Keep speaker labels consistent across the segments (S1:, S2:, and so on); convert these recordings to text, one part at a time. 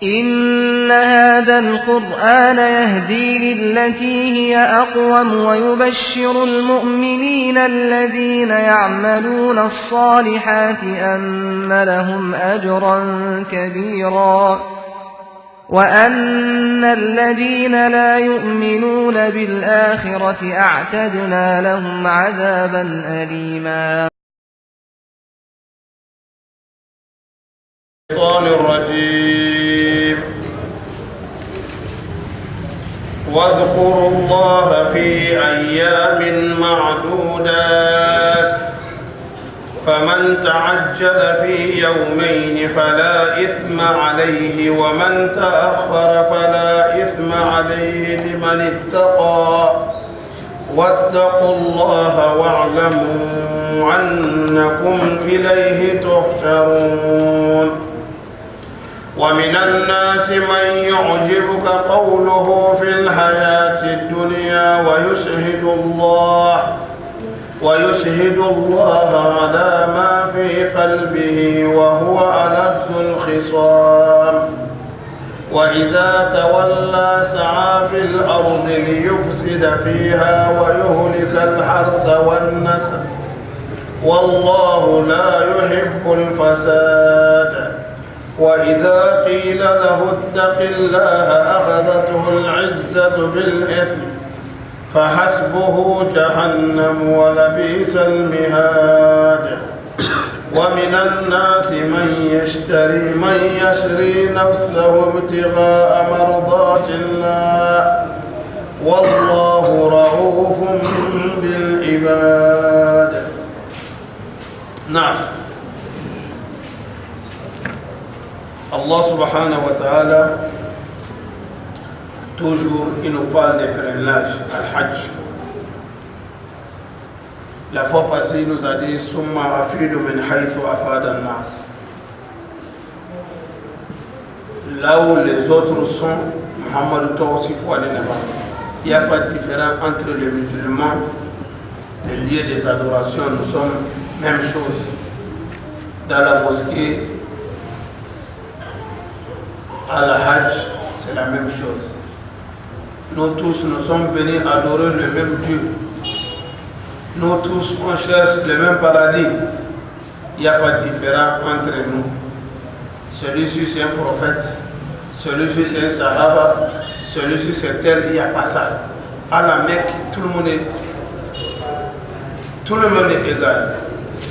S1: إن هذا القرآن يهدي للتي هي أقوم ويبشر المؤمنين الذين يعملون الصالحات أن لهم أجرا كبيرا وأن الذين لا يؤمنون بالآخرة أعتدنا لهم عذابا أليما.
S2: الشيطان الرجيم. واذكروا الله في أيام معدودات فمن تعجل في يومين فلا إثم عليه ومن تأخر فلا إثم عليه لمن اتقى واتقوا الله واعلموا أنكم إليه تحشرون. ومن الناس من يعجبك قوله في الحياة الدنيا ويشهد الله على ما في قلبه وهو ألد الخصام وإذا تولى سعى في الأرض ليفسد فيها ويهلك الحرث والنسل والله لا يحب الفساد. وإذا قيل له اتق الله أخذته العزة بالإثم فحسبه جهنم ولبئس المهاد. ومن الناس من يشري نفسه ابتغاء مرضات الله والله رؤوف بالعباد. نعم. Allah subhanahu wa ta'ala, toujours il nous parle des pèlerinages, al-Hajj. La fois passée, il nous a dit Summa afidu min haythu afada an-nas. Là où les autres sont, Muhammad, toi aussi, il faut aller là-bas. Il n'y a pas de différence entre les musulmans, les lieux des adorations, nous sommes même chose. Dans la mosquée, à la Hajj, c'est la même chose. Nous tous, nous sommes venus adorer le même Dieu. Nous tous, on cherche le même paradis. Il n'y a pas de différence entre nous. Celui-ci, c'est un prophète. Celui-ci, c'est un sahaba. Celui-ci, c'est tel. Il n'y a pas ça. À la Mecque, tout le monde est égal.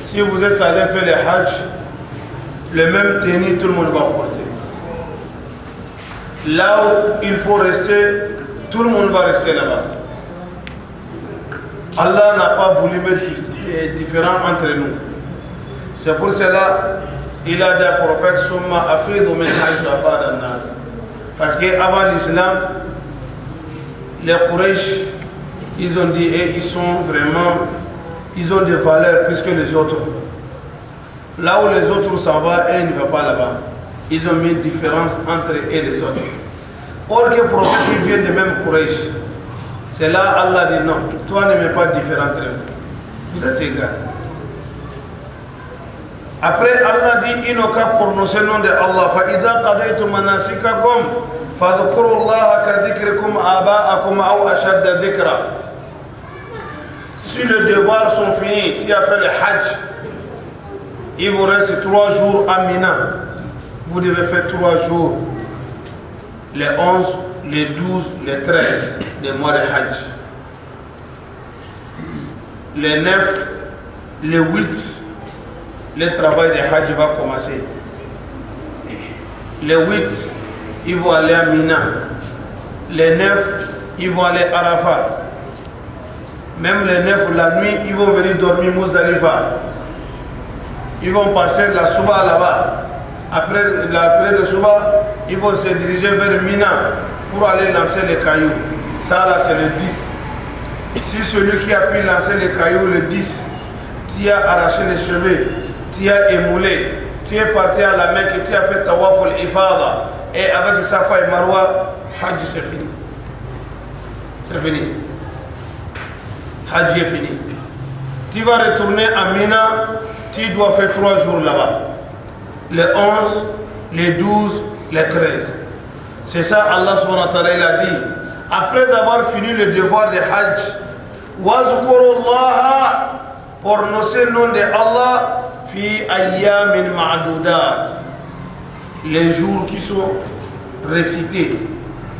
S2: Si vous êtes allé faire le Hajj, le même tenue, tout le monde va porter. Là où il faut rester, tout le monde va rester là-bas. Allah n'a pas voulu mettre des différends entre nous. C'est pour cela il a des prophètes Summa afidu min haythu afada an-nas. Parce qu'avant l'islam, les Quraysh, ils ont dit, et ils ont des valeurs plus que les autres. Là où les autres s'en vont, et ils ne vont pas là-bas. Ils ont mis une différence entre eux et les autres. Or que les prophètes viennent de même Quraysh. C'est là Allah dit non, toi ne mets pas de différence entre vous. Vous êtes égaux. Après Allah dit, il n'a qu'à prononcer le nom de Allah. فَإِذَا قَضَيْتُمْ مَنَاسِكَكُمْ فَاذْكُرُوا اللَّهَ كَذِكْرِكُمْ آبَاءَكُمْ أَوْ أَشَدَّ ذِكْرًا. Si les devoirs sont finis, tu as fait le Hajj, il vous reste 3 jours à Mina. Vous devez faire 3 jours, les 11, les 12, les 13 des mois de Hajj. Les 9, les 8, le travail de Hajj va commencer. Les 8, ils vont aller à Mina. Les 9, ils vont aller à Arafat. Même les 9, la nuit, ils vont venir dormir Muzdalifa. Ils vont passer la Souba là-bas. Après le Souba, ils vont se diriger vers Mina pour aller lancer les cailloux. Ça là, c'est le 10. Si celui qui a pu lancer les cailloux le 10, tu as arraché les cheveux, tu as émoulé, tu es parti à la Mecque, tu as fait Tawaf al-Ifada, et avec Safa et Marwa, Hajj c'est fini. C'est fini. Hajj est fini. Tu vas retourner à Mina, tu dois faire 3 jours là-bas. Les 11, les 12, les 13. C'est ça Allah subhanahu wa ta'ala il a dit. Après avoir fini le devoir de Hajj, wazkurullaha, prononcer le nom de Allah, fi ayyamin ma'dudat, les jours qui sont récités,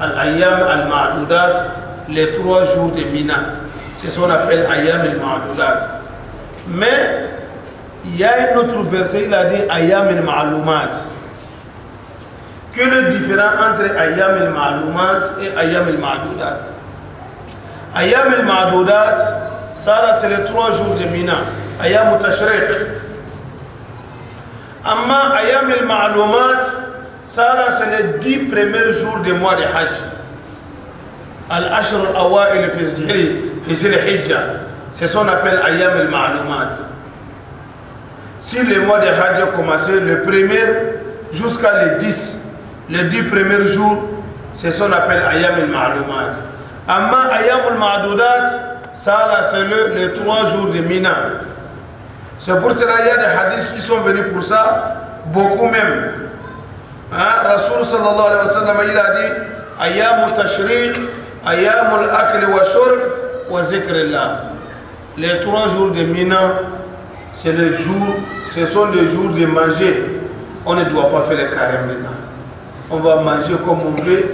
S2: al-ayyam al-ma'dudat, les 3 jours de Mina. C'est ce qu'on appelle ayyam al-ma'dudat. Mais il y a un autre verset, il a dit ayyam al-ma'lumat. Quel est le différent entre ayyam al-ma'lumat et ayyam al-ma'dudat? Ayyam al-ma'dudat, ça là c'est les 3 jours de Mina, ayyam al-tashriq. Amma ayyam al-ma'lumat, ça là c'est les 10 premiers jours du mois de Hajj. Al-ashr al-awa'il fi zil-hijja, c'est ce qu'on appelle ayyam al-ma'lumat. Si le mois de Hajj a commencé le premier jusqu'à le 10, les 10 premiers jours, c'est ce qu'on appelle ayyam al-ma'lumat. Amma ayyam al-ma'dudat, ça là c'est les 3 jours de Mina. C'est pour cela qu'il y a des hadiths qui sont venus pour ça, beaucoup même. Rasoul sallallahu alayhi wa sallam il a dit ayyam al-tashriq, ayyam al-akl wa shurb wa zikrillah. Les 3 jours de Mina, c'est les jours, ce sont les jours de manger. On ne doit pas faire les carême maintenant. On va manger comme on veut,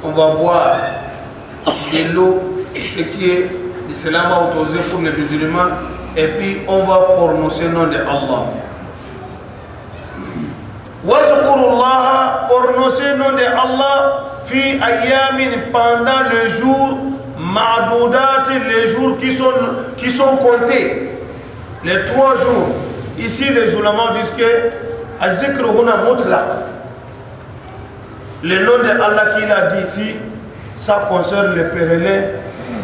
S2: on va boire de l'eau, ce qui est l'islam a autorisé pour les musulmans, et puis on va prononcer le nom de Allah. Wazkurullaha, prononcer le nom de Allah, fi ayyamin, pendant les jours ma'doudat, les jours qui sont comptés, les 3 jours. Ici les ulémas disent que az-zikr huna mutlaq. Le nom de Allah qu'il a dit ici, ça concerne les pèlerins,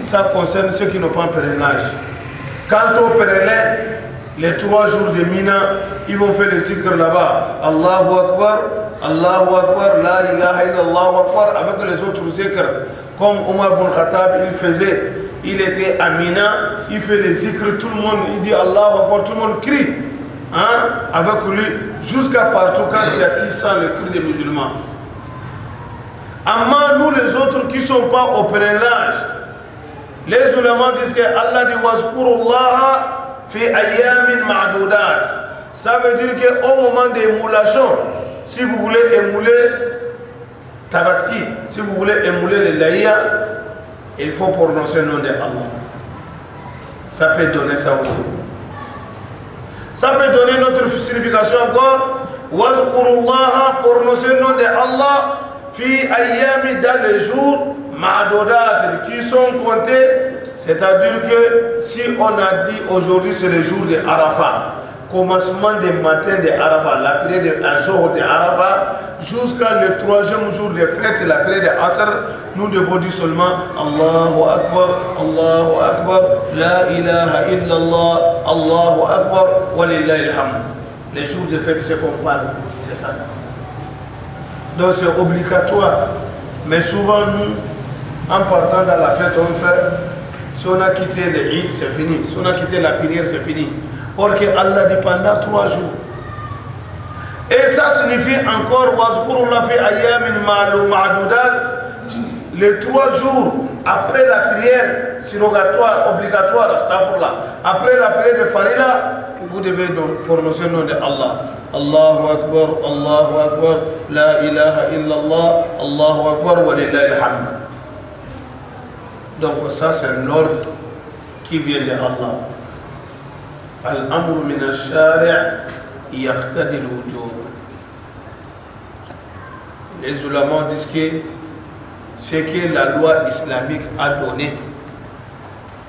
S2: ça concerne ceux qui n'ont pas un pèlerinage. Quant aux pèlerins, les 3 jours de Mina, ils vont faire le zikr là-bas. Allahu Akbar, la ilaha illallah Akbar, avec les autres zikr. Comme Omar bin Khattab, il faisait, il était à Mina, il fait le zikr, tout le monde, il dit Allahu Akbar, tout le monde crie. Avec lui, jusqu'à partout, quand il y a tissant le cri des musulmans. Amma nous les autres qui ne sont pas au pèlerinage, les ulémas disent que Allah dit wazkurullaha fi ayyamin ma'doudat. Ça veut dire qu'au moment d'émoulation, si vous voulez émouler Tabaski, si vous voulez émouler les laïa, il faut prononcer le nom de Allah. Ça peut donner ça aussi. Ça peut donner notre signification encore. Wazkurullaha, prononcer le nom de Allah. Fi ayyami, dans les jours ma'doudat, qui sont comptés, c'est-à-dire que si on a dit aujourd'hui c'est le jour de Arafat, commencement des matins de Arafat, la prière de Azor de Arafat, jusqu'à le 3e jour de fête, la prière de Asr, nous devons dire seulement Allahu Akbar, la ilaha illallah, Allahu Akbar, walillahi alhamd. Les jours de fête, c'est qu'on parle, c'est ça. Donc c'est obligatoire. Mais souvent, nous, en partant dans la fête, on fait, si on a quitté le Eid, c'est fini. Si on a quitté la prière, c'est fini. Or que Allah dit pendant 3 jours. Et ça signifie encore, wazkurullah fi ayyamin ma'doudat, les 3 jours après la prière surrogatoire, obligatoire, astaghfirullah, après la prière de Farila, vous devez donc prononcer le nom de Allah. Allahu Akbar, la ilaha illallah, Allahu Akbar, walillahi alhamd. Donc ça c'est l'ordre qui vient de Allah. Al-amru min al-shari' yaqtadi al-wujub. Les ulémas disent que ce que la loi islamique a donné,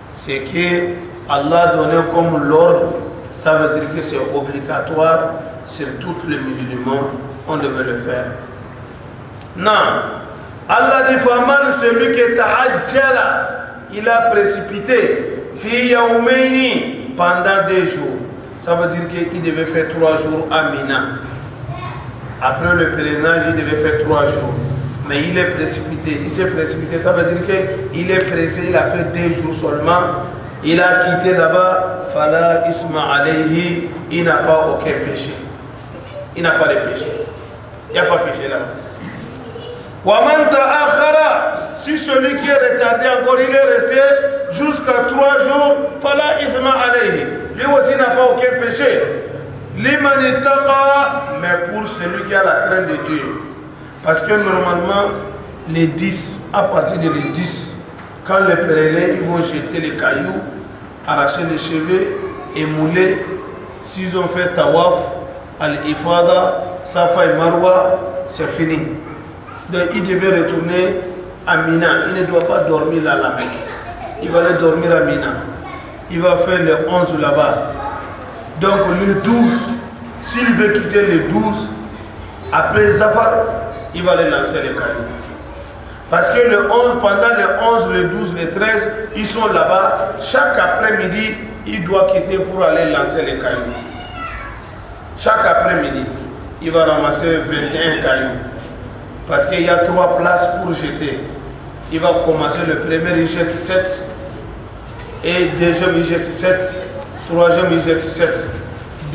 S2: c'est que Allah a donné comme l'ordre, ça veut dire que c'est obligatoire sur tous les musulmans, on devait le faire. Non. Allah dit Faman, celui qui ta'ajjala, il a précipité, fi yawmayni, pendant 2 jours. Ça veut dire qu'il devait faire 3 jours à Mina. Après le pèlerinage, il devait faire 3 jours. Mais il est précipité. Il s'est précipité, ça veut dire qu'il est pressé, il a fait 2 jours seulement. Il a quitté là-bas, Fala isma alayhi, il n'a pas aucun péché. Il n'a pas de péché. Il n'y a pas de péché là-bas. Waman ta'akhara, si celui qui est retardé encore, il est resté jusqu'à 3 jours, fala ithma alayhi. Lui aussi n'a pas aucun péché. Liman ittaqa, mais pour celui qui a la crainte de Dieu. Parce que normalement, les 10, à partir de les 10, quand les pèlerins ils vont jeter les cailloux, arracher les cheveux et mouler, s'ils ont fait tawaf, al-ifada, safa et marwa, c'est fini. Donc il devait retourner à Mina. Il ne doit pas dormir là à la Mecque. Il va aller dormir à Mina. Il va faire le 11 là-bas. Donc le 12, s'il veut quitter le 12, après Zafar, il va aller lancer les cailloux. Parce que le 11, pendant le 11, le 12, le 13, ils sont là-bas. Chaque après-midi, il doit quitter pour aller lancer les cailloux. Chaque après-midi, il va ramasser 21 cailloux. Parce qu'il y a 3 places pour jeter. Il va commencer le premier, il jette 7. Et deuxième, il jette 7. Troisième, il jette 7.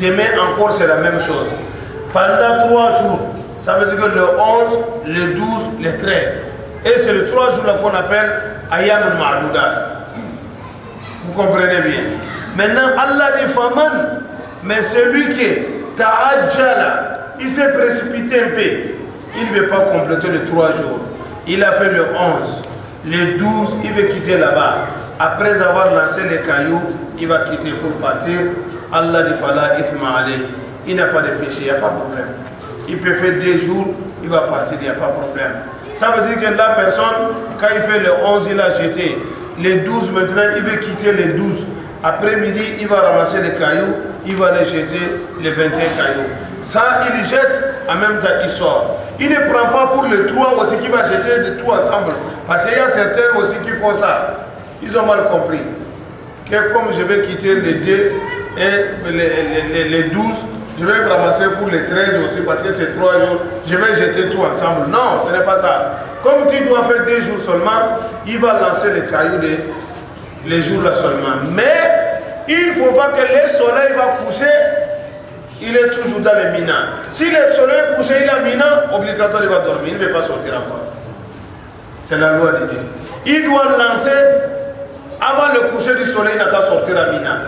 S2: Demain encore, c'est la même chose. Pendant 3 jours, ça veut dire que le 11, le 12, le 13. Et c'est les 3 jours là qu'on appelle Ayam al-Ma'doudat. Vous comprenez bien. Maintenant, Allah dit Faman, mais celui qui ta'ajjala, il s'est précipité un peu. Il ne veut pas compléter les 3 jours. Il a fait le 11. Le 12, il veut quitter là-bas. Après avoir lancé les cailloux, il va quitter pour partir. Allah dit Fala ithma alayhi. Il n'a pas de péché, il n'y a pas de problème. Il peut faire 2 jours, il va partir, il n'y a pas de problème. Ça veut dire que la personne, quand il fait le 11, il a jeté. Les 12, maintenant, il veut quitter les 12. Après-midi, il va ramasser les cailloux, il va les jeter, les 21 cailloux. Ça, il jette, en même temps, il sort. Il ne prend pas pour les 3 aussi qui va jeter les tout ensemble. Parce qu'il y a certains aussi qui font ça. Ils ont mal compris. Que comme je vais quitter les 2 et les 12, je vais ramasser pour les 13 aussi parce que c'est 3 jours, je vais jeter tout ensemble. Non, ce n'est pas ça. Comme tu dois faire 2 jours seulement, il va lancer les cailloux les jours là seulement. Mais il faut voir que le soleil va coucher, il est toujours dans les Mina. Si le soleil est couché, il est Mina, obligatoire il va dormir, il ne va pas sortir encore. C'est la loi de Dieu. Il doit lancer avant le coucher du soleil, il n'a qu'à sortir à Mina.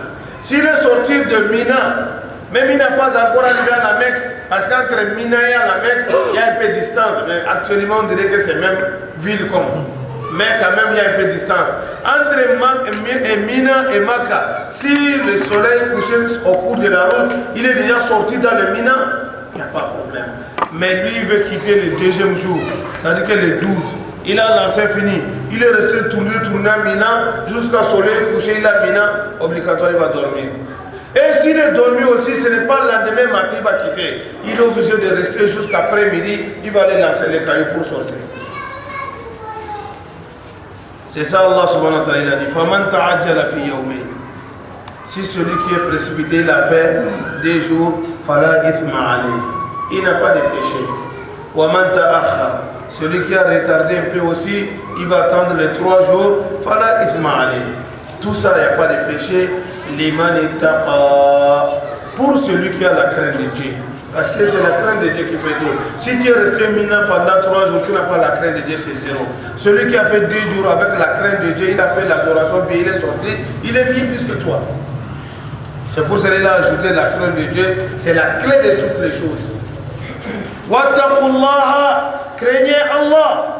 S2: S'il est sorti de Mina, même il n'a pas encore arrivé à la Mecque, parce qu'entre Mina et la Mecque, il y a un peu de distance. Mais actuellement, on dirait que c'est même ville comme. Mais quand même, il y a un peu de distance. Entre Mina et Maka, si le soleil couche au cours de la route, il est déjà sorti dans le Mina, il n'y a pas de problème. Mais lui, il veut quitter le 2e jour, c'est-à-dire que le 12. Il a lancé fini. Il est resté tourné à Mina, jusqu'à soleil couché, il a Mina, obligatoire, il va dormir. Et s'il est dormi aussi, ce n'est pas le lendemain matin qu'il va quitter. Il est obligé de rester jusqu'à après-midi, il va aller lancer les cailloux pour sortir. C'est ça Allah subhanahu wa ta'ala dit. Faman ta'ajjala fi yawmin. Si celui qui est précipité, il a fait 2 jours, fala ithma alayhi. Il n'a pas de péché. Waman ta'akhkhar. Celui qui a retardé un peu aussi, il va attendre les 3 jours, fala ithma alayhi. Tout ça, il n'y a pas de péché. Liman ittaqa. Pour celui qui a la crainte de Dieu. Parce que c'est la crainte de Dieu qui fait tout. Si tu es resté Mina pendant 3 jours, tu n'as pas la crainte de Dieu, c'est 0. Celui qui a fait 2 jours avec la crainte de Dieu, il a fait l'adoration, puis il est sorti, il est mieux plus que toi. C'est pour cela qu'il a ajouté la crainte de Dieu. C'est la clé de toutes les choses. Wattaqullaha, craignez Allah.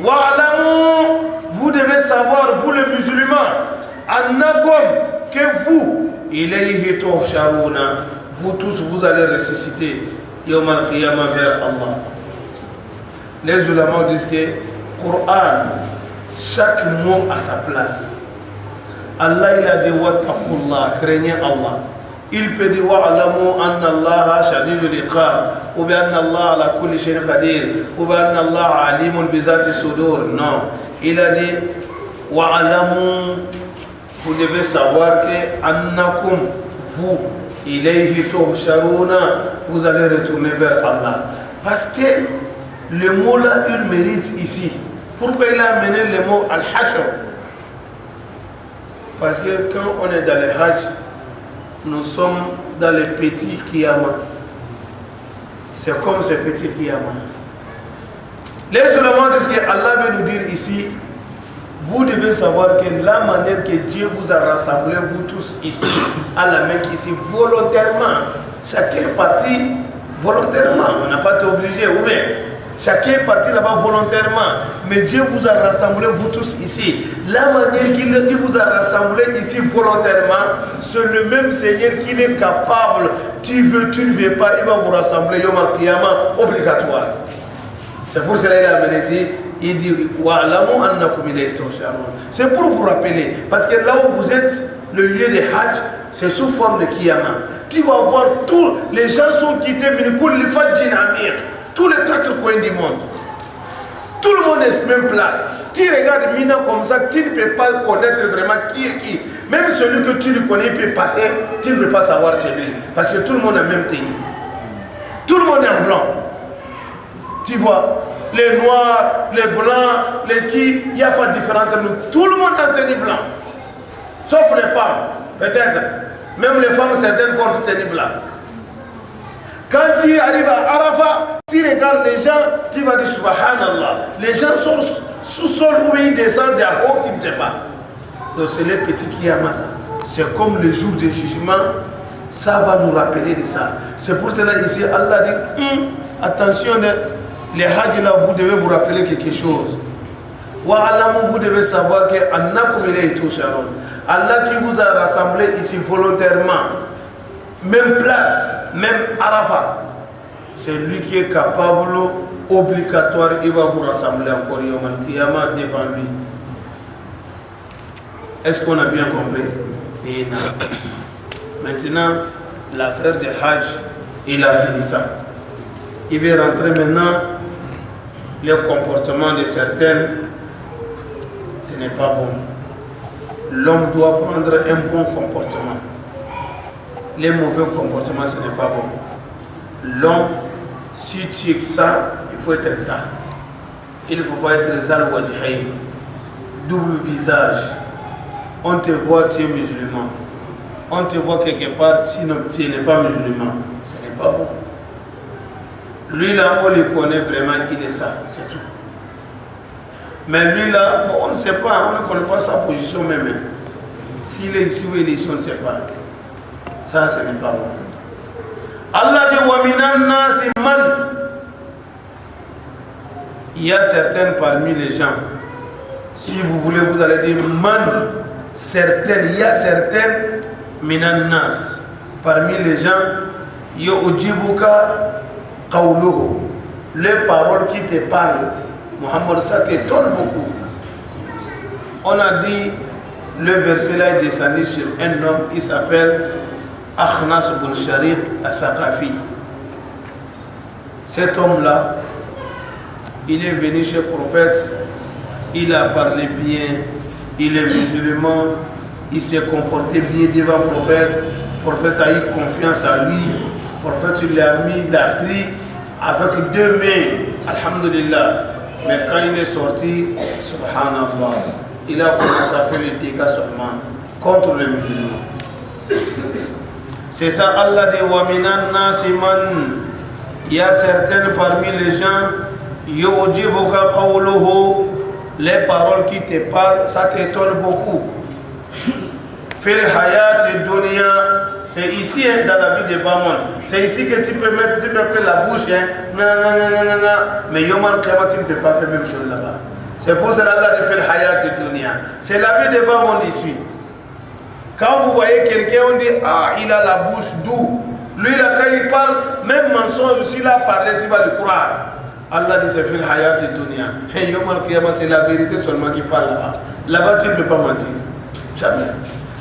S2: Wa'lamu, vous devez savoir, vous les musulmans, annakum, que vous, ilayhi tuhsharuna, vous tous, vous allez ressusciter Yawm al-Qiyamah vers Allah. Les ulama disent que Coran, chaque mot a sa place. Allah il a dit wattaqullah, craignez Allah. Il peut dire wa'lamu anna Allah shadidul iqab, ou bien anna Allah ala kulli shay'in qadir, ou bien anna Allah alimun bi zati sudur. Non, il a dit wa'lamu, vous devez savoir que annakum, vous, ilayhi tuhsharuna, vous allez retourner vers Allah. Parce que le mot là, il mérite ici. Pourquoi il a amené le mot al-hashr? Parce que quand on est dans le hajj, nous sommes dans les petits qiyamah. C'est comme ces petits qiyamah. Les ulémas disent que Allah veut nous dire ici, vous devez savoir que la manière que Dieu vous a rassemblés, vous tous ici, à la Mecque ici, volontairement, chacun est parti volontairement, on n'a pas été obligé, ou bien chacun est parti là-bas volontairement, mais Dieu vous a rassemblés, vous tous ici. La manière qu'il vous a rassemblés ici volontairement, c'est le même Seigneur qui est capable, tu veux, tu ne veux pas, il va vous rassembler, Yom al-Qiyamah, obligatoire. C'est pour cela qu'il a amené ici, il dit, c'est pour vous rappeler, parce que là où vous êtes, le lieu de Hajj, c'est sous forme de Qiyamah. Tu vas voir, tous les gens sont quittés, tous les 4 coins du monde. Tout le monde est même place. Tu regardes Mina comme ça, tu ne peux pas connaître vraiment qui est qui. Même celui que tu le connais peut passer, tu ne peux pas savoir celui. Parce que tout le monde a même tenue. Tout le monde est en blanc. Tu vois, les noirs, les blancs, les qui, il n'y a pas de différence entre nous. Tout le monde a tenue blanc. Sauf les femmes, peut-être. Même les femmes, certaines portent tenue blanc. Quand tu arrives à Arafat, tu regardes les gens, tu vas dire Subhanallah. Les gens sont sous-sol où ils descendent à haut, tu ne sais pas. Donc c'est les petits Qiyamah. C'est comme le jour du jugement, ça va nous rappeler de ça. C'est pour cela ici, Allah dit, attention, les Hajj là, vous devez vous rappeler quelque chose. Wa alamu, vous devez savoir que Annakum ilayhi tusharun. Allah qui vous a rassemblé ici volontairement, même place, même Arafat, c'est lui qui est capable, obligatoire, il va vous rassembler encore Yom al-Qiyamah devant lui. Est-ce qu'on a bien compris? Et non. Maintenant, l'affaire de Hajj, il a fini ça. Il va rentrer maintenant, le comportement de certains, ce n'est pas bon. L'homme doit prendre un bon comportement. Les mauvais comportements, ce n'est pas bon. L'homme, si tu es ça, il faut être ça. Il ne faut pas être zal wajhayn, double visage. On te voit, tu es musulman. On te voit quelque part, sinon tu n'es pas musulman. Ce n'est pas bon. Lui là, on le connaît vraiment, il est ça, c'est tout. Mais lui là, bon, on ne sait pas, on ne connaît pas sa position même. S'il est ici ou il est ici, on ne sait pas. Ça, ce n'est pas bon. Allah dit wa minan nasi man. Il y a certaines parmi les gens. Si vous voulez, vous allez dire man. Certaines, il y a certaines minan nas. Parmi les gens, yu'jibuka qawluhu. Les paroles qui te parlent, Muhammad, ça t'étonne beaucoup. On a dit, le verset là est descendu sur un homme, il s'appelle Akhnas ibn Shariq al-Thaqafi. Cet homme-là, il est venu chez le prophète, il a parlé bien, il est musulman, il s'est comporté bien devant le prophète a eu confiance à lui, le prophète il l'a mis, il l'a pris avec 2 mains, alhamdulillah. Mais quand il est sorti, subhanallah, il a commencé à faire les dégâts seulement contre les musulmans. C'est ça, Allah dit wa minan nasi man. Il y a certaines parmi les gens, yu'jibuka qawluhu, les paroles qui te parlent, ça t'étonne beaucoup. Fil hayat dunya, c'est ici hein, dans la vie de Bamon. C'est ici que tu peux mettre, tu peux faire la bouche, hein, mais Yom al-Qiyamah, tu ne peux pas faire même chose là-bas. C'est pour cela Allah dit fil hayat dunya. C'est la vie de Bamon ici. Quand vous voyez quelqu'un, on dit ah, il a la bouche doux. Lui là, quand il parle, même mensonge, s'il a parlé, tu vas le croire. Allah dit c'est fil hayat dunya. Et Yom al-Qiyamah, c'est la vérité seulement qui parle là-bas. Là-bas, tu ne peux pas mentir. Jamais.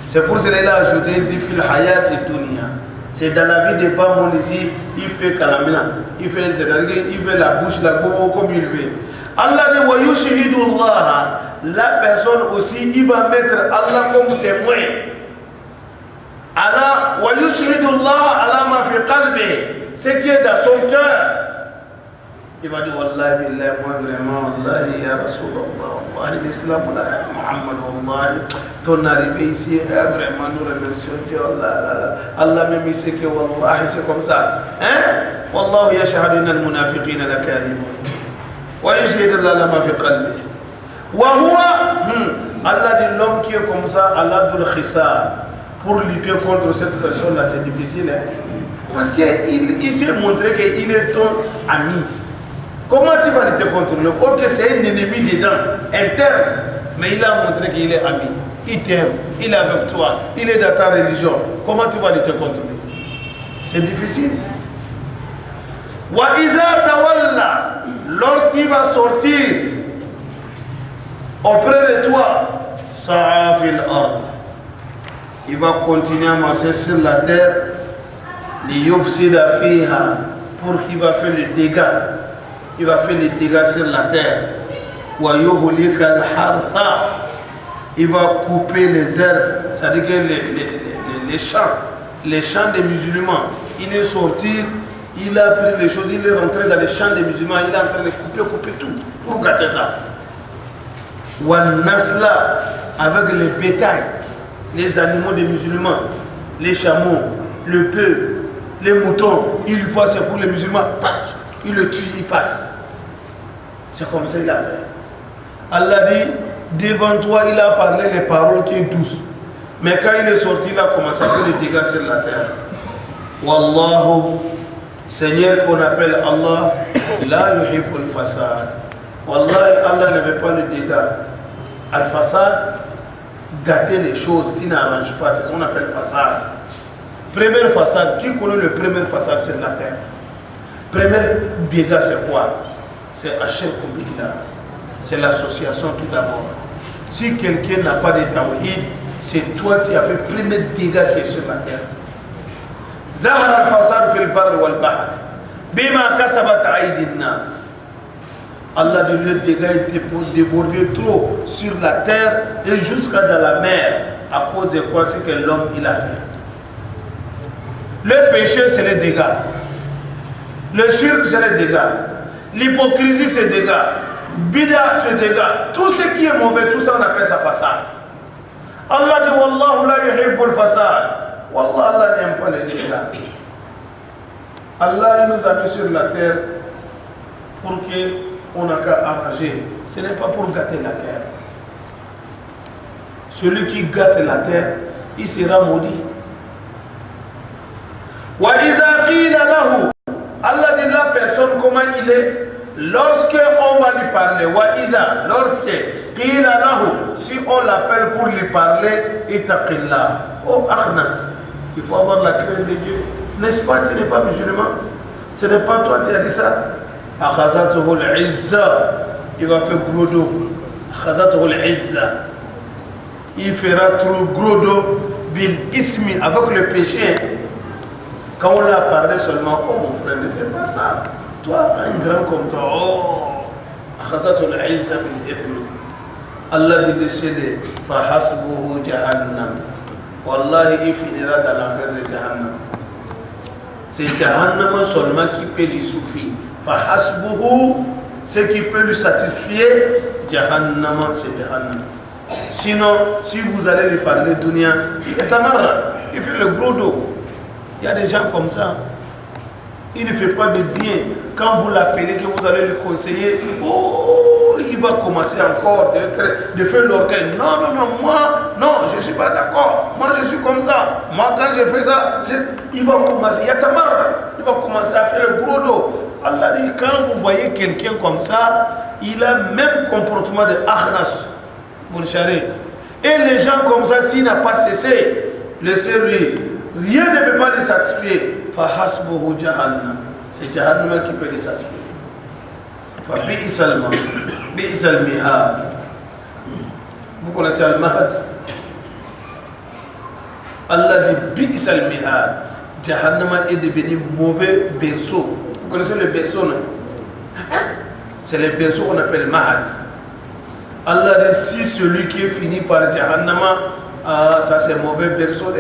S2: C'est pour cela qu'il a ajouté, il dit fil hayat dunya. C'est dans la vie de Bamon ici, il fait calamina. Il fait, c'est-à-dire qu'il fait la bouche, la boum comme il veut. Allah dit wa yushhidu Allah. La personne aussi, il va mettre Allah comme témoin. Allah wa yushhidu Allah ala ma fi qalbi, ce qui est dans son cœur. Il va dire wallahi billahi, moi vraiment, wallahi ya Rasulallah, wallahi l'islam, wallahi Muhammad, wallahi ton arrivée ici, vraiment nous remercions Dieu, Allah même il sait que wallahi c'est comme ça. Hein? Wallahu yashhadu innal munafiqina lakadibun. ويشهد الله لما في قلبه وهو Allah dit l'homme qui est comme ça Allah doit le khisa pour lutter contre cette personne là c'est difficile hein? Parce qu'il s'est montré qu'il est ton ami. Comment tu vas lutter contre lui? Or que c'est un ennemi dedans interne, mais il a montré qu'il est ami, il t'aime, il est avec toi, il est dans ta religion. Comment tu vas lutter contre lui? C'est difficile. Wa iza tawalla, lorsqu'il va sortir auprès de toi, sa'a fil ard, il va continuer à marcher sur la terre, liyufsida fiha, pour qu'il va faire le dégât. Il va faire les dégâts sur la terre. Wa yuhlika al-hartha, il va couper les herbes, c'est-à-dire que les champs des musulmans. Il est sorti, il a pris les choses, il est rentré dans les champs des musulmans, il est en train de couper tout pour gâter ça. Wa nasla, avec les bétails, les animaux des musulmans, les chameaux, le bœuf, les moutons, il voit c'est pour les musulmans, il le tue, il passe. C'est comme ça qu'il a fait. Allah dit, devant toi, il a parlé les paroles qui sont douces. Mais quand il est sorti, il a commencé à faire des dégâts sur la terre. Wallahu, Seigneur qu'on appelle Allah, la yuhibbul fasad. Wallahi, Allah ne veut pas le dégât. Al-fasad, gâter les choses qui n'arrangent pas, c'est ce qu'on appelle fasad. Première façade, qui connaît le premier façade sur la terre? Premier dégât, c'est quoi? C'est Hachir Koubila. C'est l'association tout d'abord. Si quelqu'un n'a pas de tawhid, c'est toi qui as fait le premier dégât qui est sur la terre. Zahar al-fasad fil barr wal bahr. Bima kasabat aydin nas. Allah dit le dégât est débordé trop sur la terre et jusqu'à dans la mer. À cause de quoi? C'est que l'homme il a fait. Le péché, c'est les dégâts. Le shirk, c'est les dégâts. L'hypocrisie, c'est les dégâts. Bida, c'est les dégâts. Tout ce qui est mauvais, tout ça, on appelle ça façade. Allah dit, Wallahu la yuhibbul fasad. Wallah, Allah n'aime pas les dégâts. Allah, il nous a mis sur la terre pour qu'on n'a qu'à arranger. Ce n'est pas pour gâter la terre. Celui qui gâte la terre, il sera maudit. Wa iza qila lahu, Allah dit la personne comment il est lorsque on va lui parler. Wa iza, lorsque qila lahu, si on l'appelle pour lui parler, ittaqillah. Oh Akhnas, il faut avoir la crainte de Dieu. N'est-ce pas, tu n'es pas musulman? Ce n'est pas toi qui as dit ça. Akhazatuhu al-izza, il va faire gros dos. Akhazatuhu al-izza, il fera trop gros dos bil ismi, avec le péché. Quand on l'a parlé seulement, oh mon frère, ne fais pas ça. Toi, un grand comme toi, oh, Allah dit laissez-les, fahasbuhu jahannam. Wallahi, il finira dans l'enfer de Jahannam. C'est Jahannam seulement qui peut lui suffire. Fahasbuhu, ce qui peut lui satisfaire, Jahannam, c'est Jahannam. Sinon, si vous allez lui parler de dunya, il est amarra, il fait le gros dos. Il y a des gens comme ça. Il ne fait pas de bien. Quand vous l'appelez, que vous allez lui conseiller, oh, il va commencer encore de faire l'orgueil. Non, non, non, moi, non, je ne suis pas d'accord. Moi, je suis comme ça. Moi, quand je fais ça, il va commencer. Il va commencer à faire le gros dos. Allah dit, quand vous voyez quelqu'un comme ça, il a le même comportement de Akhnas, mon chéri. Et les gens comme ça, s'il n'a pas cessé, laissez-lui. Rien ne peut pas les satisfaire. Fahasbuhu jahannam. C'est Jahannam qui peut les satisfaire. Fa bi'sal mihad. Vous connaissez al-mahad? Allah dit bi'sal mihad. Jahannam est devenu mauvais berceau. Vous connaissez le berceau, non? C'est le berceau qu'on appelle mahad. Allah dit si celui qui est fini par Jahannam, ça c'est mauvais berceau.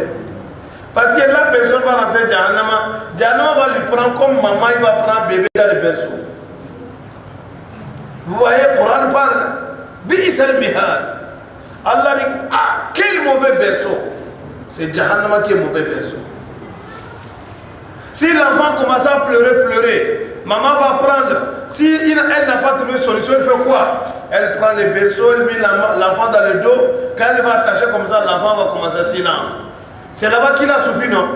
S2: Parce que la personne va rentrer dans Jahannama, Jahannama va lui prendre comme maman, il va prendre bébé dans le berceau. Vous voyez, le Coran parle. Bi'sal mihad. Allah dit, ah, quel mauvais berceau. C'est Jahannama qui est mauvais berceau. Si l'enfant commence à pleurer, maman va prendre. Si elle n'a pas trouvé solution, elle fait quoi? Elle prend le berceau, elle met l'enfant dans le dos. Quand elle va attacher comme ça, l'enfant va commencer à silence. C'est là-bas qu'il a souffert, non?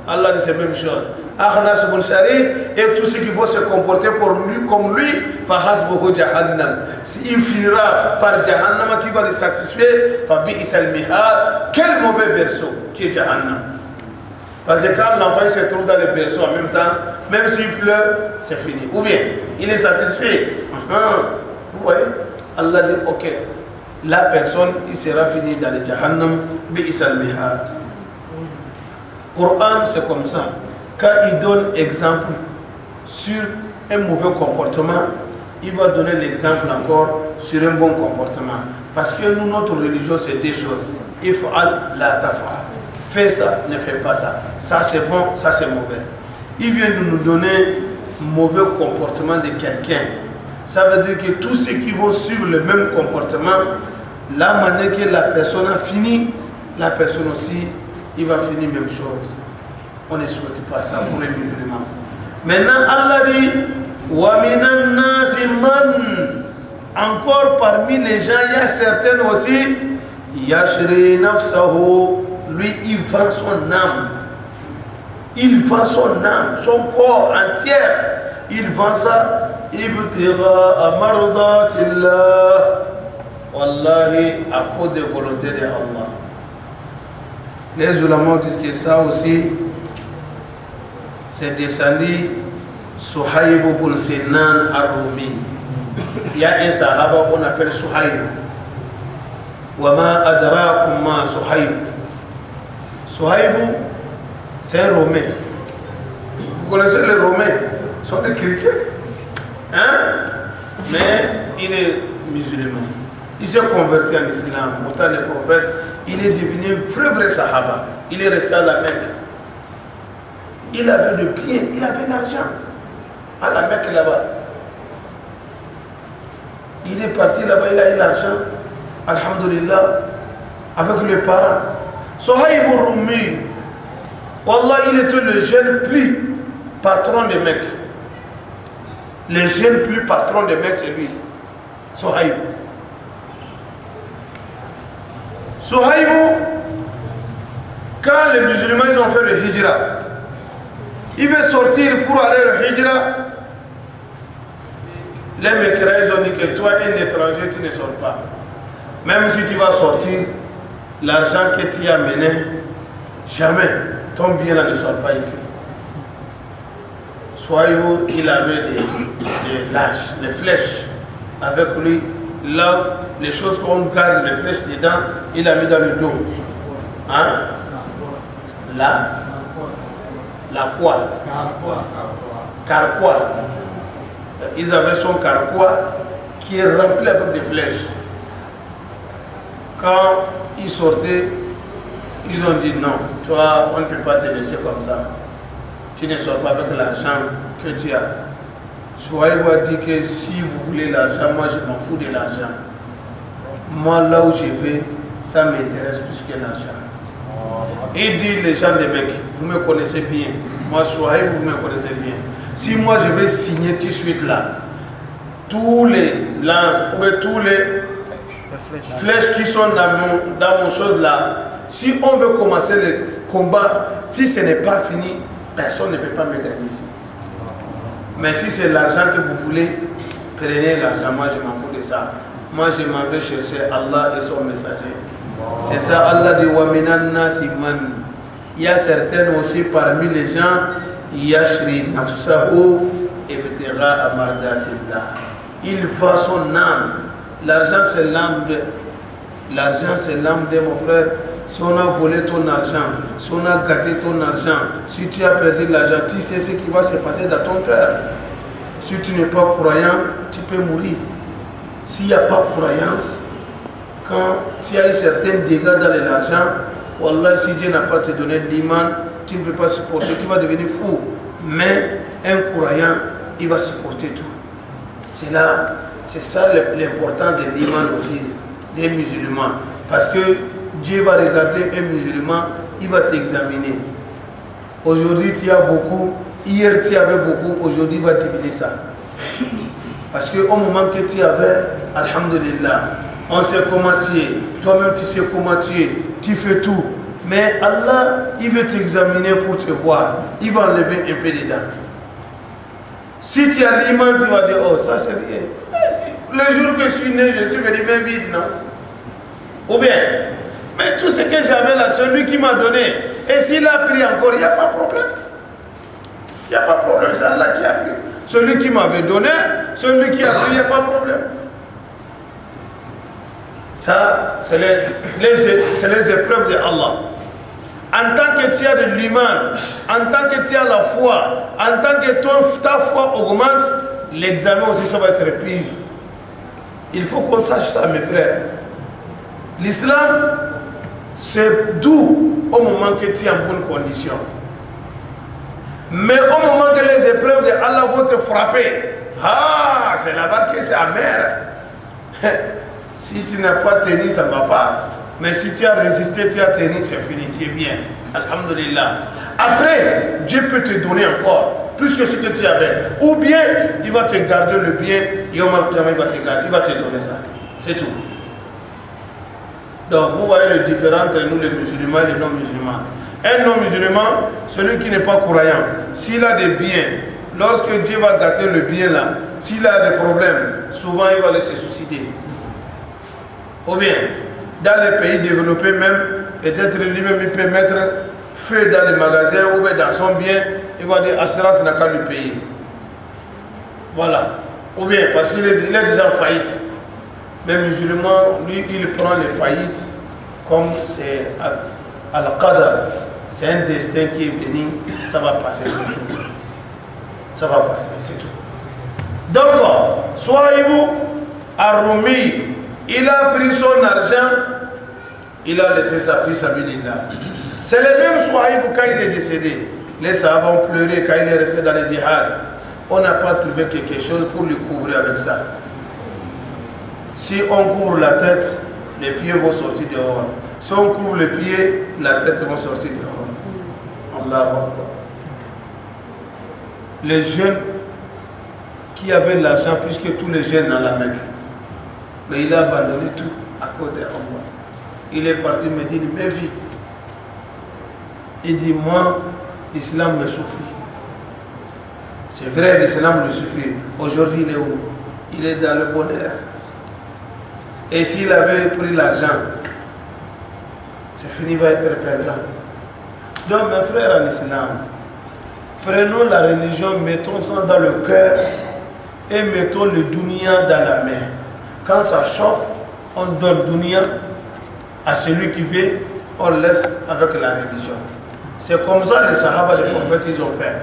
S2: Allah dit c'est la même chose. Et tous ceux qui vont se comporter pour lui, comme lui, il finira par Jahannam qui va le satisfaire. Quel mauvais berceau qui est Jahannam. Parce que quand l'enfant se trouve dans le berceau en même temps, même s'il pleure, c'est fini. Ou bien, il est satisfait. Vous voyez? Allah dit ok, la personne, il sera fini dans le Jahannam. Coran, c'est comme ça. Quand il donne exemple sur un mauvais comportement, il va donner l'exemple encore sur un bon comportement. Parce que nous, notre religion, c'est deux choses. If'al la taf'al. Fais ça, ne fais pas ça. Ça c'est bon, ça c'est mauvais. Il vient de nous donner mauvais comportement de quelqu'un. Ça veut dire que tous ceux qui vont suivre le même comportement, la manière que la personne a fini, la personne aussi, il va finir même chose. On ne souhaite pas ça pour les musulmans. Maintenant, Allah dit wa minan nasi man. Encore parmi les gens, il y a certains aussi, yashri nafsahu. Lui, il vend son âme. Il vend son âme, son corps entier. Il vend ça. Ibtira amardatillah. Wallahi, à cause de la volonté de Allah. Les ulama disent que ça aussi, c'est descendu Suhaib ibn Sinan al-Rumi. Il y a un sahaba qu'on appelle Suhaib. Wama adrakum ma Suhaib. Suhaib, c'est un Romain. Vous connaissez les Romains? Ils sont des chrétiens. Hein? Mais il est musulman. Il s'est converti en islam. Au temps des prophètes, il est devenu un vrai sahaba. Il est resté à la Mecque. Il avait le bien, il avait l'argent. À la Mecque là-bas. Il est parti là-bas, il a eu l'argent. Alhamdulillah. Avec les parents. Suhaib al-Rumi, Wallah, il était le jeune plus patron des Mecques. Le jeune plus patron des Mecques, c'est lui. Suhaib. Suhaib, quand les musulmans ils ont fait le hijra, il veut sortir pour aller au hijra. Les Mecquera, ils ont dit que toi, un étranger, tu ne sors pas. Même si tu vas sortir, l'argent que tu as amené, jamais ton bien ne sort pas ici. Suhaib, il avait des lâches, des flèches avec lui. Là, les choses qu'on garde, les flèches dedans, il a mis dans le dos. Hein? Là, la quoi? Carquois. Ils avaient son carquois qui est rempli avec des flèches. Quand ils sortaient, ils ont dit non, toi, on ne peut pas te laisser comme ça. Tu ne sors pas avec l'argent que tu as. Suhaib a dit que si vous voulez l'argent, moi je m'en fous de l'argent. Moi, là où je vais, ça m'intéresse plus que l'argent. Il dit les gens des Mecques, vous me connaissez bien. Moi, Suhaib, vous me connaissez bien. Si moi je vais signer tout de suite là, tous les lances, ou tous les flèches qui sont dans mon chose là, si on veut commencer le combat, si ce n'est pas fini, personne ne peut pas me gagner ici. Mais si c'est l'argent que vous voulez, prenez l'argent, moi je m'en fous de ça. Moi je m'en vais chercher Allah et son messager. C'est ça, Allah dit wa minan nasi man. Il y a certains aussi parmi les gens, yashri nafsahu ibtigha amardatillah. Il vend son âme. L'argent c'est l'âme de. L'argent c'est l'âme de mon frère. Si on a volé ton argent, si on a gâté ton argent, si tu as perdu l'argent, tu sais ce qui va se passer dans ton cœur. Si tu n'es pas croyant, tu peux mourir. S'il n'y a pas de croyance, quand tu as eu certains dégâts dans l'argent, Wallah, si Dieu n'a pas te donné l'iman, tu ne peux pas supporter, tu vas devenir fou. Mais un croyant, il va supporter tout. C'est ça l'important de l'iman aussi, des musulmans. Parce que Dieu va regarder un musulman, il va t'examiner. Aujourd'hui, tu as beaucoup, hier tu avais beaucoup, aujourd'hui va diminuer ça. Parce qu'au moment que tu avais, alhamdulillah, on sait comment tu es, toi-même tu sais comment tu es, tu fais tout. Mais Allah, il veut t'examiner pour te voir, il va enlever un peu dedans. Si tu as l'imam, tu vas dire, oh ça c'est rien. Le jour que je suis né, je suis venu même vide, non? Ou bien, mais tout ce que j'avais là, celui qui m'a donné, et s'il a pris encore, il n'y a pas de problème. Il n'y a pas de problème, c'est Allah qui a pris. Celui qui m'avait donné, celui qui a pris, il n'y a pas de problème. Ça, c'est les épreuves de Allah. En tant que tu as de l'iman, en tant que tu as la foi, en tant que ta foi augmente, l'examen aussi ça va être pire. Il faut qu'on sache ça, mes frères. L'islam, c'est doux au moment que tu es en bonne condition. Mais au moment que les épreuves de Allah vont te frapper, ah, c'est là-bas que c'est amer. Si tu n'as pas tenu, ça ne va pas. Mais si tu as résisté, tu as tenu, c'est fini, tu es bien. Alhamdulillah. Après, Dieu peut te donner encore plus que ce que tu avais. Ou bien, il va te garder le bien, il va te donner ça. C'est tout. Donc, vous voyez le différent entre nous, les musulmans et les non-musulmans. Un non-musulman, celui qui n'est pas croyant, s'il a des biens, lorsque Dieu va gâter le bien là, s'il a des problèmes, souvent il va laisser suicider. Ou bien, dans les pays développés même, peut-être lui-même il peut mettre feu dans les magasins ou bien dans son bien, il va dire assurance n'a qu'à lui payer. Voilà. Ou bien parce qu'il est déjà en faillite. Mais musulman, lui, il prend les faillites comme c'est al-qadar. C'est un destin qui est venu, ça va passer, c'est tout. Ça va passer, c'est tout. Donc, Souhaïbou Ar-Rumi, il a pris son argent, il a laissé sa fille sabilillah. C'est le même Souhaïbou quand il est décédé. Les Sahaba ont pleuré quand il est resté dans le djihad. On n'a pas trouvé quelque chose pour le couvrir avec ça. Si on couvre la tête, les pieds vont sortir dehors. Si on couvre les pieds, la tête va sortir dehors. Allah Akbar. Les jeunes qui avaient l'argent, puisque tous les jeunes dans la Mecque, mais il a abandonné tout à cause d'Allah. Il est parti me dire, mais vite. Il dit, moi, l'islam me souffre. C'est vrai, l'islam le souffre. Aujourd'hui, il est où? Il est dans le bonheur. Et s'il avait pris l'argent, c'est fini, il va être perdant. Donc, mes frères en islam, prenons la religion, mettons ça dans le cœur et mettons le dunya dans la main. Quand ça chauffe, on donne dunya à celui qui veut, on laisse avec la religion. C'est comme ça les Sahaba, les prophètes, ils ont fait.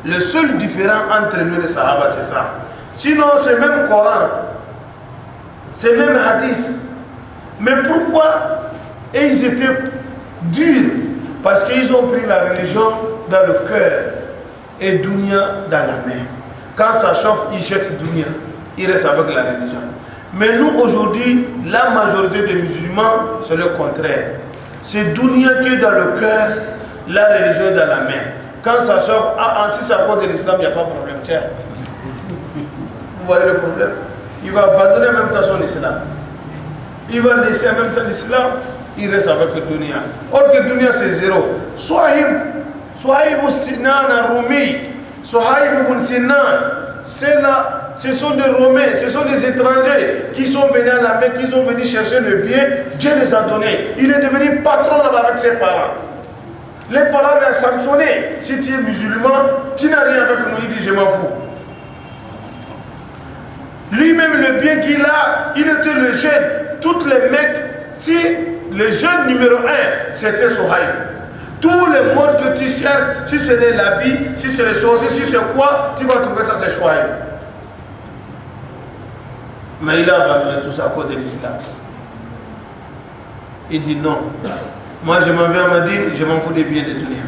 S2: Le seul différent entre nous les Sahaba, c'est ça. Sinon, c'est même Coran, c'est même Hadith. Mais pourquoi ils étaient durs? Parce qu'ils ont pris la religion dans le cœur et dunya dans la main. Quand ça chauffe, ils jettent dunya. Ils restent avec la religion. Mais nous, aujourd'hui, la majorité des musulmans, c'est le contraire. C'est dunya qui est dans le cœur, la religion dans la main. Quand ça chauffe, si ça porte de l'islam, il n'y a pas de problème. Tiens. Vous voyez le problème? Il va abandonner en même temps son islam. Il va laisser en même temps l'islam, il reste avec le dunya. Or que le dunya c'est zéro. Souhaïb Sinan al-Rumi, Souhaïb ibn Sinan, ce sont des Romains, ce sont des étrangers qui sont venus à la Mecque, qui sont venus chercher le bien, Dieu les a donnés. Il est devenu patron là-bas avec ses parents. Les parents l'ont sanctionné. Si tu es musulman, tu n'as rien avec nous, il dit je m'en fous. Lui-même, le bien qu'il a, il était le jeune. Toutes les mecs, si le jeune numéro 1, c'était Souhaïb. Tous les modes que tu cherches, si c'est l'habit, si c'est les choses, si c'est quoi, tu vas trouver ça, c'est Souhaïb. Mais il a abandonné tout ça à cause de l'islam. Il dit non. Moi, je m'en vais à Madine, je m'en fous des biens de dunya.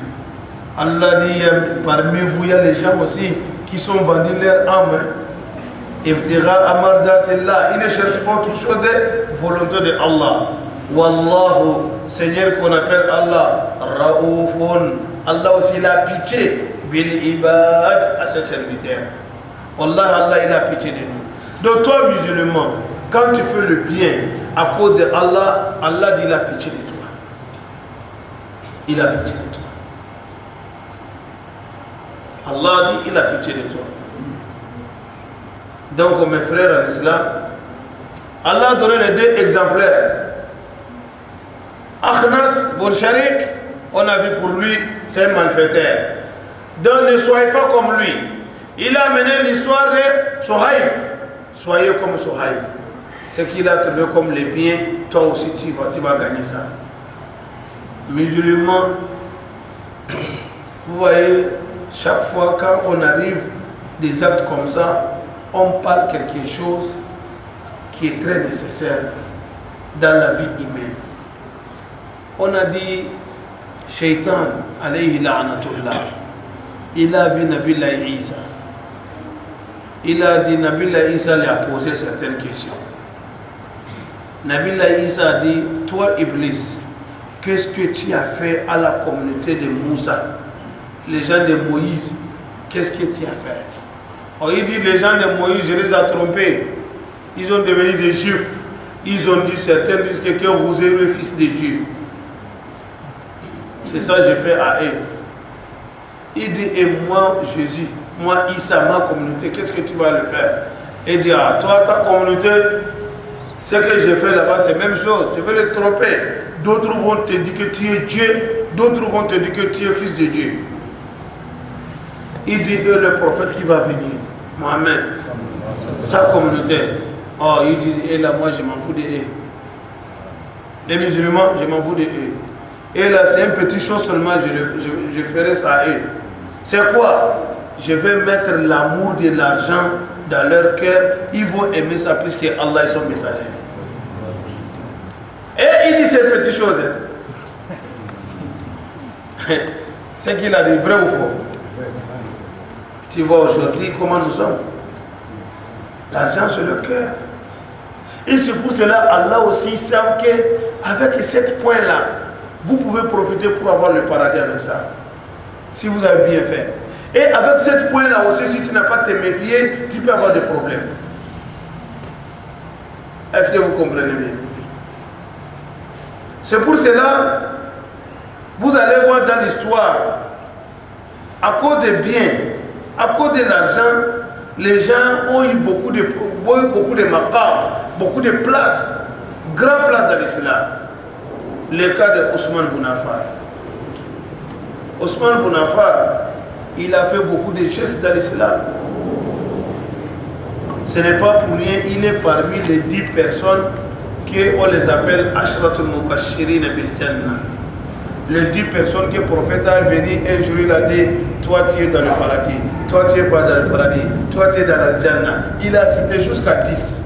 S2: Allah dit, parmi vous, il y a les gens aussi qui sont vendus leur âme. Ibtira amardatillah, il ne cherche pas autre chose de volonté de Allah. Wallahu, Seigneur qu'on appelle Allah, Raoufun. Allah aussi il a pitié bil ibad, à ses serviteurs. Wallah, Allah, il a pitié de nous. Donc toi, musulman, quand tu fais le bien à cause de Allah, Allah dit il a pitié de toi. Il a pitié de toi. Allah dit il a pitié de toi. Donc mes frères en islam, Allah a donné les deux exemplaires. Akhnas Bon Sharik, on a vu pour lui, c'est un malfaiteur. Donc ne soyez pas comme lui. Il a amené l'histoire de Sohaïb. Soyez comme Sohaïb. Ce qu'il a trouvé comme les biens, toi aussi tu vas gagner ça. Musulmans, vous voyez, chaque fois quand on arrive des actes comme ça, on parle quelque chose qui est très nécessaire dans la vie humaine. On a dit, Shaitan, alayhi la'anatullah, il a vu Nabillah Isa. Il a dit, Nabillah Isa lui a posé certaines questions. Nabillah Isa a dit, toi Iblis, qu'est-ce que tu as fait à la communauté de Moussa, les gens de Moïse, qu'est-ce que tu as fait? Oh, il dit, les gens de Moïse, je les ai trompés. Ils ont devenu des juifs. Ils ont dit, certains disent que vous êtes le fils de Dieu. C'est ça que j'ai fait à eux. Il dit, et moi, Jésus, moi, Issa, ma communauté, qu'est-ce que tu vas le faire? Il dit, ah, toi, ta communauté, ce que j'ai fait là-bas, c'est la même chose. Je vais les tromper. D'autres vont te dire que tu es Dieu. D'autres vont te dire que tu es fils de Dieu. Il dit, le prophète qui va venir, Mohamed, sa communauté. Oh, il dit, et là, moi, je m'en fous de eux. Les musulmans, je m'en fous de eux. Et là, c'est une petite chose seulement, je ferai ça à eux. C'est quoi? Je vais mettre l'amour de l'argent dans leur cœur. Ils vont aimer ça puisque Allah est son messager. Et il dit ces petites choses. C'est qu'il a dit, vrai ou faux? Tu vois aujourd'hui comment nous sommes. L'argent c'est le cœur. Et c'est pour cela Allah aussi sait qu'avec cette point-là, vous pouvez profiter pour avoir le paradis avec ça. Si vous avez bien fait. Et avec cette point-là aussi, si tu n'as pas te méfier, tu peux avoir des problèmes. Est-ce que vous comprenez bien? C'est pour cela, vous allez voir dans l'histoire, à cause des biens, à cause de l'argent, les gens ont eu beaucoup de maqam, beaucoup de places, grandes places dans l'islam. Le cas de Ousmane Bounafar. Ousmane Bounafar, il a fait beaucoup de choses dans l'islam. Ce n'est pas pour rien, il est parmi les 10 personnes qu'on les appelle Ashratul Mubashirin bil Jannah. Les 10 personnes que le prophète a venu un jour, il a dit, toi tu es dans le paradis, toi tu es pas dans le paradis, toi tu es dans la Jannah. Il a cité jusqu'à 10.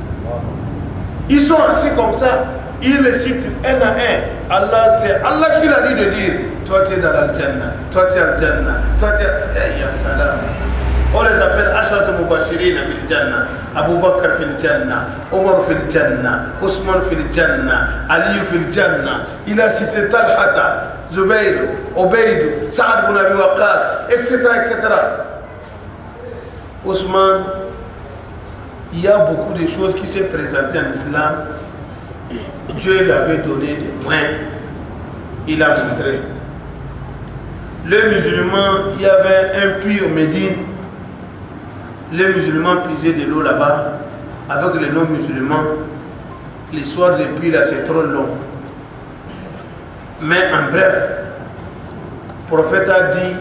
S2: Ils sont assis comme ça, il les cite un à un. C'est Allah qui l'a dit de dire, toi tu es dans la Jannah, toi tu es dans la Jannah, toi tu es... Ya salam. On les appelle Ashrat Mubashirin bil Jannah. Abu Bakr fil Jannah, Omar fil Jannah, Ousmane fil Jannah, Ali fil Jannah. Il a cité Talhata, Zubayr, Obeid, Saad ibn Abi Waqqas, etc., etc. Ousmane, il y a beaucoup de choses qui s'est présentées en islam. Dieu lui avait donné des moyens. Il a montré. Les musulmans, il y avait un puits au Médine. Les musulmans puisaient de l'eau là-bas. Avec les non-musulmans, l'histoire des puits là, c'est trop long. Mais en bref, le prophète a dit,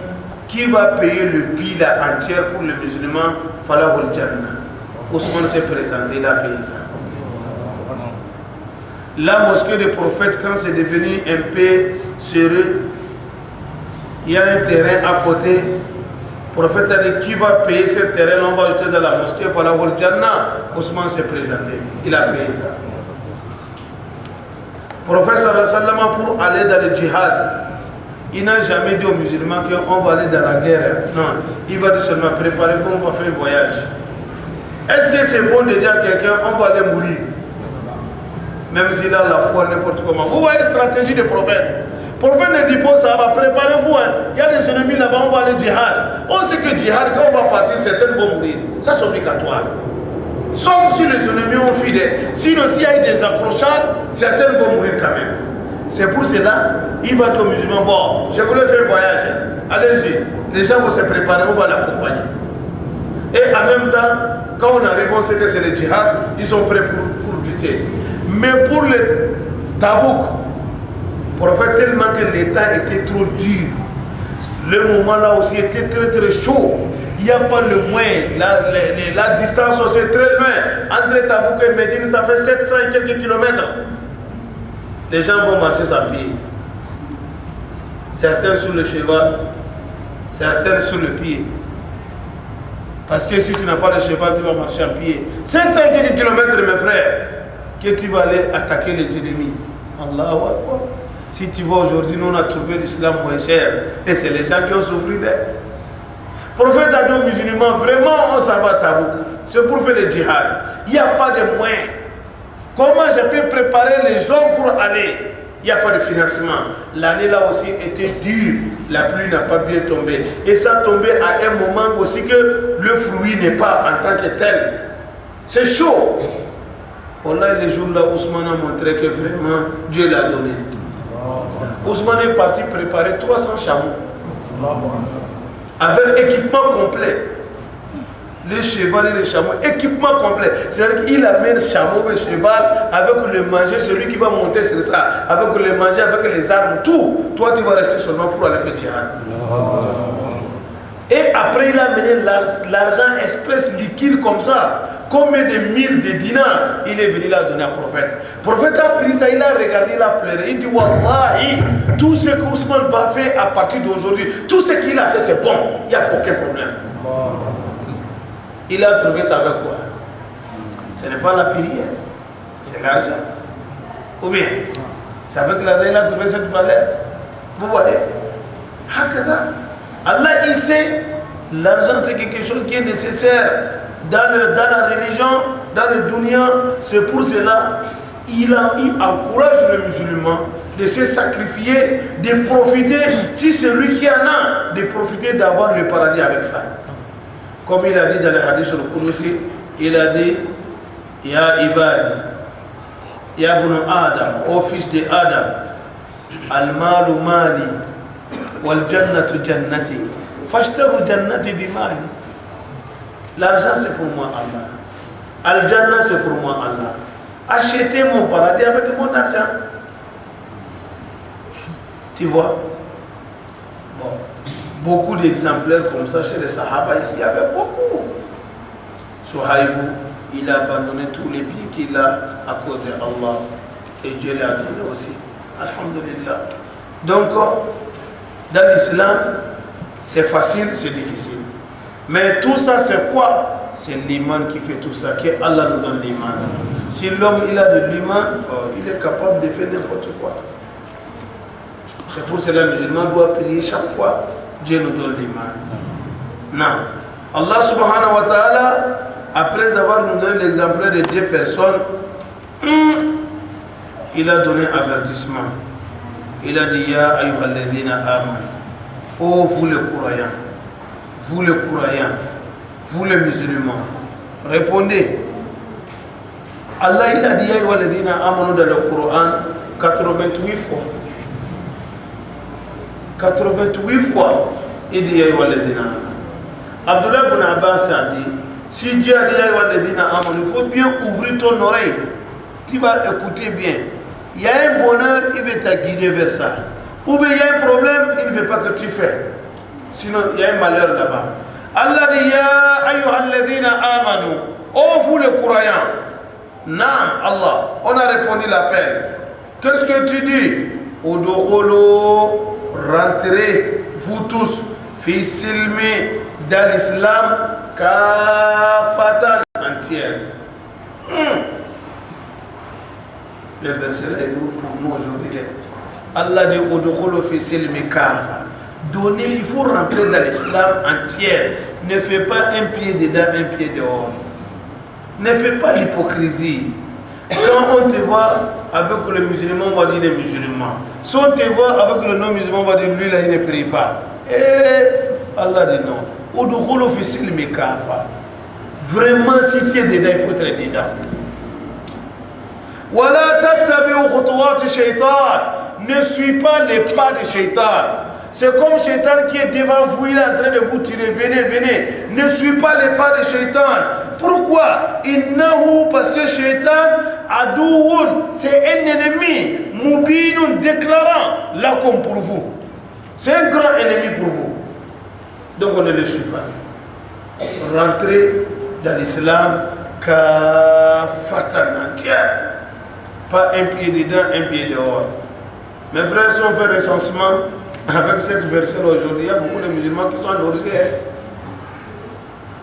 S2: qui va payer le puits là entier pour les musulmans? Falahul Jannah. Ousmane s'est présenté, il a payé ça. La mosquée du prophète, quand c'est devenu un peu sérieux, il y a un terrain à côté. Le prophète a dit, qui va payer ce terrain? On va jeter dans la mosquée, voilà, Jannah. Ousmane s'est présenté, il a payé ça. Le prophète sallallahu alayhi wa sallam, pour aller dans le djihad, il n'a jamais dit aux musulmans qu'on va aller dans la guerre. Non, il va dire seulement, préparez-vous, on va faire un voyage. Est-ce que c'est bon de dire à quelqu'un, on va aller mourir? Même s'il a la foi n'importe comment. Vous voyez la stratégie des prophètes. Le prophète ne dit pas ça, préparez-vous, hein. Il y a des ennemis là-bas, on va aller djihad. On sait que djihad, quand on va partir, certains vont mourir. Ça c'est obligatoire. Sauf si les ennemis ont fidèles. Sinon, s'il y a eu des accrochages, certains vont mourir quand même. C'est pour cela, il va dire aux musulmans, bon, je voulais faire un voyage, allez-y. Les gens vont se préparer, on va l'accompagner. Et en même temps, quand on arrive, on sait que c'est le djihad, ils sont prêts pour lutter. Mais pour le Tabouk, prophète, tellement que l'état était trop dur, le moment là aussi était très très chaud. Il n'y a pas le moyen, la distance aussi est très loin. Entre Tabouk et Médine, ça fait 700 et quelques kilomètres. Les gens vont marcher sans pied. Certains sur le cheval, certains sur le pied. Parce que si tu n'as pas de cheval, tu vas marcher à pied. 700 et quelques kilomètres, mes frères, que tu vas aller attaquer les ennemis. Allahu Akbar. Si tu vois aujourd'hui, nous on a trouvé l'islam moins cher. Et c'est les gens qui ont souffert d'elle. Prophète a dit aux musulmans, vraiment on s'en va à Tabouk. C'est pour faire le djihad. Il n'y a pas de moyens. Comment je peux préparer les hommes pour aller? Il n'y a pas de financement. L'année là aussi était dure. La pluie n'a pas bien tombé. Et ça tombait à un moment aussi que le fruit n'est pas en tant que tel. C'est chaud. Voilà, les jours là, Ousmane a montré que vraiment Dieu l'a donné. Ousmane est parti préparer 300 chameaux. Avec équipement complet. Les chevaux et les chameaux, équipement complet. C'est-à-dire qu'il amène chameau et cheval avec le manger, celui qui va monter sur ça, avec le manger, avec les armes, tout. Toi, tu vas rester seulement pour aller faire djihad. Et après, il a amené l'argent express liquide comme ça. Combien de mille de dinars il est venu là donner à prophète. Le prophète a pris ça, il a regardé, il a pleuré. Il dit, Wallahi, tout ce que Ousmane va faire à partir d'aujourd'hui, tout ce qu'il a fait, c'est bon. Il n'y a aucun problème. Il a trouvé ça avec quoi? Ce n'est pas la prière, c'est l'argent. Ou bien, c'est avec l'argent qu'il a trouvé cette valeur. Vous voyez? Hakada. Allah, il sait, l'argent c'est quelque chose qui est nécessaire dans la religion, dans le dunya. C'est pour cela il encourage le musulman de se sacrifier, de profiter, si celui qui en a, de profiter d'avoir le paradis avec ça. Comme il a dit dans le hadith sur le Qudsi, il a dit, Ya ibadi, Ya bunu Adam, ô fils de Adam, al-malu mali, wal jannatu jannati, fashtaru jannati bi mali. L'argent c'est pour moi Allah. Al-jannah c'est pour moi Allah. Achetez mon paradis avec mon argent. Tu vois? Bon. Beaucoup d'exemplaires comme ça chez les Sahaba ici, il y avait beaucoup. Souhaïbou, il a abandonné tous les biens qu'il a à cause d'Allah. Et Dieu l'a donné aussi. Alhamdulillah. Donc, dans l'islam, c'est facile, c'est difficile. Mais tout ça, c'est quoi? C'est l'iman qui fait tout ça, que Allah nous donne l'iman. Si l'homme il a de l'iman, il est capable de faire n'importe quoi. C'est pour cela que le musulman doit prier chaque fois. Dieu nous donne l'iman. Non. Allah subhanahu wa ta'ala, après avoir nous donné l'exemple de 2 personnes, il a donné avertissement. Il a dit, Ya ayyuhalladhina amanu. Oh vous les croyants, vous les croyants, vous les musulmans, répondez. Allah il a dit, Ya ayyuhalladhina amanu dans le Coran 88 fois. 88 fois, il dit Ya ayyuhalladhina amanu. Abdullah ibn Abbas a dit, si Dieu a dit Ya ayyuhalladhina amanu, il faut bien ouvrir ton oreille. Tu vas écouter bien. Il y a un bonheur, il veut te guider vers ça. Ou bien il y a un problème, il ne veut pas que tu fais. Sinon, il y a un malheur là-bas. Allah dit Ya ayyuhalladhina amanu. Oh vous les croyants. Naam, Allah. On a répondu l'appel. Qu'est-ce que tu dis? Udukhulu. Rentrez, vous tous, fi silmi, dans l'islam, kafatan, entière. Le verset là est lourd pour nous aujourd'hui. Allah dit, Udukhulu fi silmi kafa. Donnez, il faut rentrer dans l'islam entière. Ne fais pas un pied dedans, un pied dehors. Ne fais pas l'hypocrisie. Quand on te voit avec le musulman, on va dire les musulmans. Si on te voit avec le non-musulman, on va dire lui là, il ne prie pas. Et Allah dit non. Vraiment, si tu es dedans, il faut être dedans. Wala tattabi'u khutuwat shaytan. Ne suis pas les pas de shaitan. C'est comme shaitan qui est devant vous, il est en train de vous tirer. Venez, venez. Ne suis pas les pas de shaitan. Pourquoi? Innahu, parce que shaitan, adouun, c'est un ennemi, mubinun, déclarant, lakum pour vous. C'est un grand ennemi pour vous. Donc on ne le suit pas. Rentrez dans l'islam kafatan entière. Pas un pied dedans, un pied dehors. Mes frères, si on fait recensement avec cette version aujourd'hui, il y a beaucoup de musulmans qui sont en origine.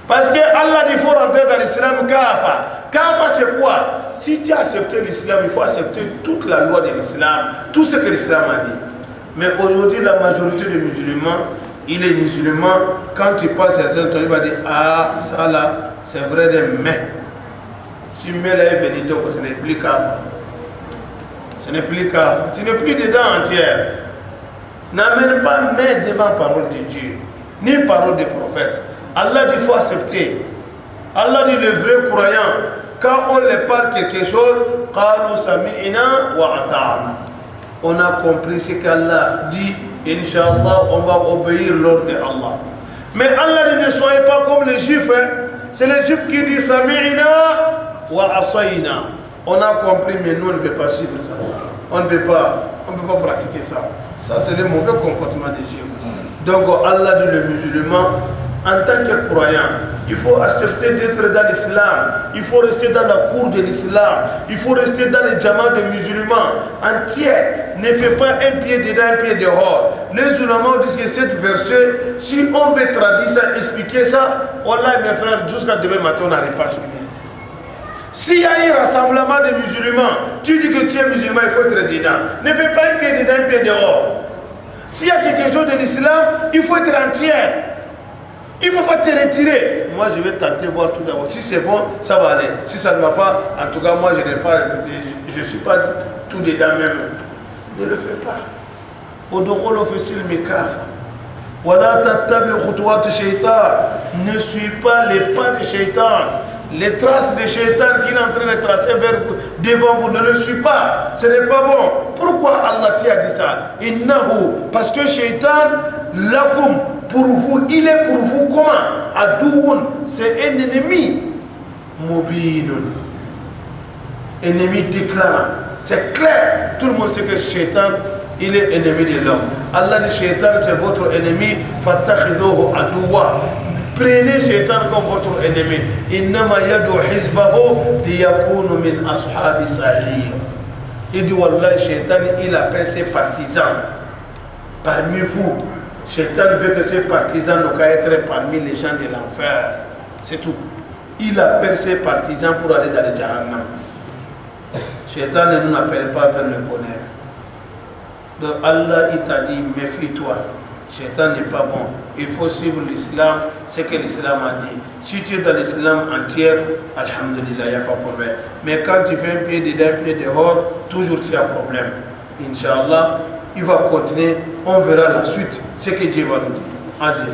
S2: Parce que Allah dit qu'il faut rentrer dans l'islam kafa. Kafa c'est quoi? Si tu as accepté l'islam, il faut accepter toute la loi de l'islam, tout ce que l'islam a dit. Mais aujourd'hui, la majorité des musulmans, il est musulman, quand tu passes à un temps, il va dire ah, ça là, c'est vrai des mais. Si mais là est venu, donc ce n'est plus kafa. Ce n'est plus kafa. Tu n'es plus dedans entière. N'amène pas mais devant parole de Dieu, ni parole des prophètes. Allah dit qu'il faut accepter. Allah dit le vrai croyant, quand on leur parle quelque chose, qalu sami'na wa ata'na. On a compris ce qu'Allah dit, Inch'Allah, on va obéir l'ordre d'Allah. Mais Allah dit ne soyez pas comme les juifs. Hein. C'est les juifs qui disent sami'na wa asayna. On a compris, mais nous on ne veut pas suivre ça. On ne peut pas pratiquer ça. Ça c'est le mauvais comportement des juifs. Donc Allah dit le musulman, en tant que croyant, il faut accepter d'être dans l'islam. Il faut rester dans la cour de l'islam. Il faut rester dans les djamats des musulmans entiers. Ne fais pas un pied dedans, un pied dehors. Les ulémas disent que cette verset, si on veut traduire ça, expliquer ça, wallah mes frères, jusqu'à demain matin, on n'arrive pas à finir. S'il y a un rassemblement de musulmans, tu dis que tu es musulman, il faut être dedans. Ne fais pas un pied dedans, un pied dehors. S'il y a quelque chose de l'islam, il faut être entier. Il ne faut pas te retirer. Moi, je vais tenter voir tout d'abord. Si c'est bon, ça va aller. Si ça ne va pas, en tout cas, moi, je ne suis pas tout dedans même. Ne le fais pas. Ne suis pas les pas de shaitan. Les traces de shaitan qu'il est en train de tracer devant vous, ne le suis pas. Ce n'est pas bon. Pourquoi Allah t'a dit ça? Innahu, parce que shaitan, lakum, pour vous, il est pour vous comment? Adouun, c'est un ennemi. Mubinun, ennemi déclarant. C'est clair. Tout le monde sait que shaitan, il est ennemi de l'homme. Allah dit shaitan, c'est votre ennemi. Fattakhidhuhu adouwa. Prenez shaitan comme votre ennemi. Innama yadu hizbahu liyakunu min ashabi sa'ir. Il dit wallah, shaitan, il appelle ses partisans parmi vous. Shaitan veut que ses partisans ne soient être parmi les gens de l'enfer. C'est tout. Il appelle ses partisans pour aller dans le Jahannam. Shaitan ne nous appelle pas vers le bonheur. Donc Allah, il t'a dit, méfie-toi. Shaitan n'est pas bon. Il faut suivre l'islam, ce que l'islam a dit. Si tu es dans l'islam entier, alhamdulillah, il n'y a pas de problème. Mais quand tu fais un pied dedans, un pied dehors, toujours tu as problème. Inch'Allah, il va continuer. On verra la suite, ce que Dieu va nous dire. Azir.